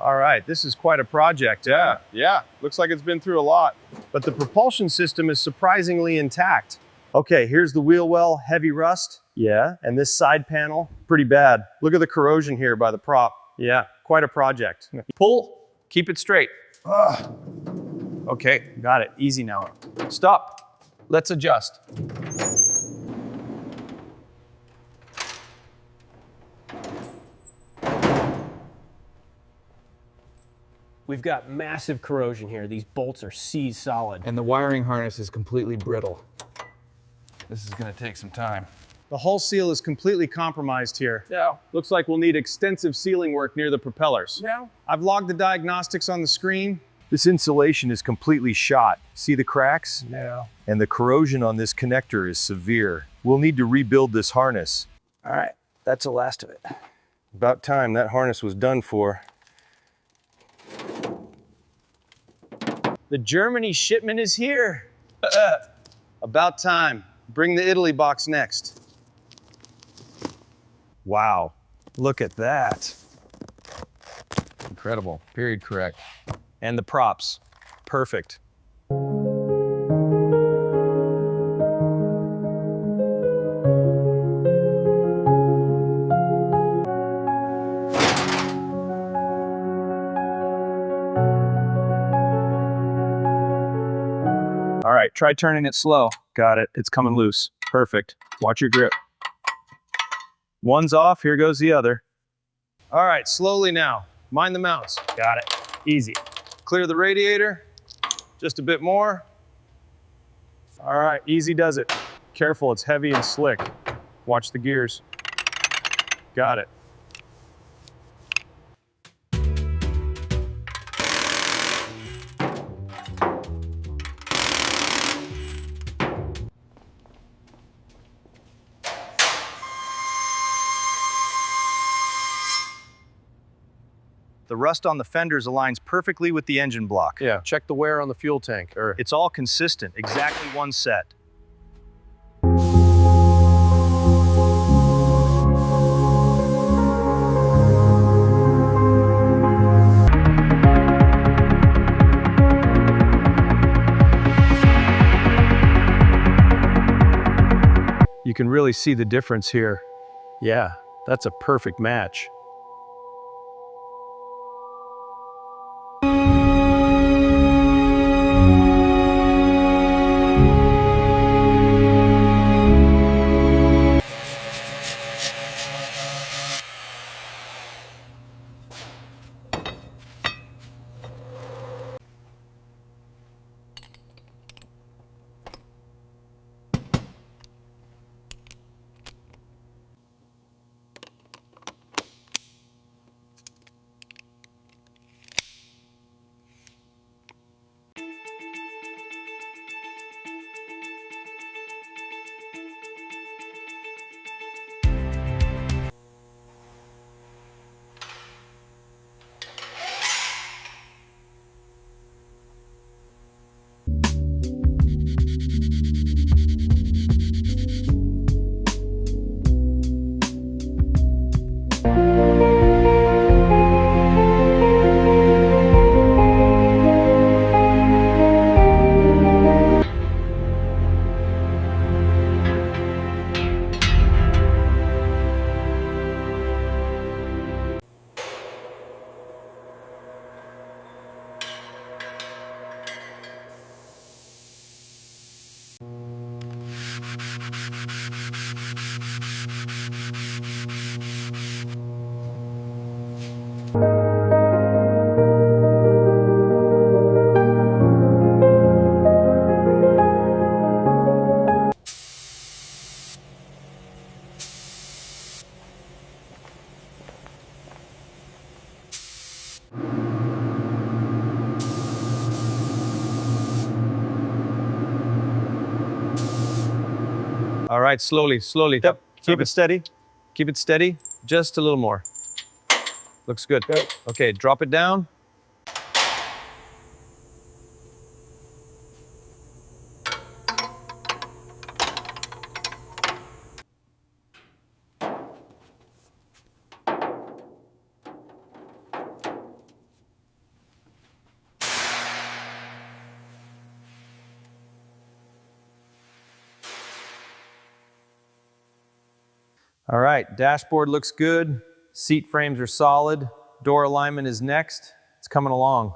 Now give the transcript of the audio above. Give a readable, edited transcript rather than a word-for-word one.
All right, this is quite a project. Yeah. Looks like it's been through a lot. But the propulsion system is surprisingly intact. Okay, here's the wheel well, heavy rust. Yeah, and this side panel, pretty bad. Look at the corrosion here by the prop. Yeah, quite a project. Pull, keep it straight. Okay, got it. Easy now. Stop. Let's adjust. We've got massive corrosion here. These bolts are seized solid. And the wiring harness is completely brittle. This is going to take some time. The hull seal is completely compromised here. Yeah. Looks like we'll need extensive sealing work near the propellers. Yeah. I've logged the diagnostics on the screen. This insulation is completely shot. See the cracks? Yeah. And the corrosion on this connector is severe. We'll need to rebuild this harness. All right, that's the last of it. About time that harness was done for. The Germany shipment is here. About time. Bring the Italy box next. Wow, look at that. Incredible. Period correct. And the props, perfect. All right, try turning it slow. Got it, it's coming loose. Perfect. Watch your grip. One's off, here goes the other. All right, slowly now. Mind the mounts. Got it, easy. Clear the radiator, just a bit more. All right, easy does it. Careful, it's heavy and slick. Watch the gears. Got it. The rust on the fenders aligns perfectly with the engine block. Yeah, check the wear on the fuel tank. It's all consistent, exactly one set. You can really see the difference here. Yeah, that's a perfect match. All right, slowly, slowly. Yep. Keep it steady. Keep it steady. Just a little more. Looks good. Okay, drop it down. All right, dashboard looks good. Seat frames are solid. Door alignment is next. It's coming along.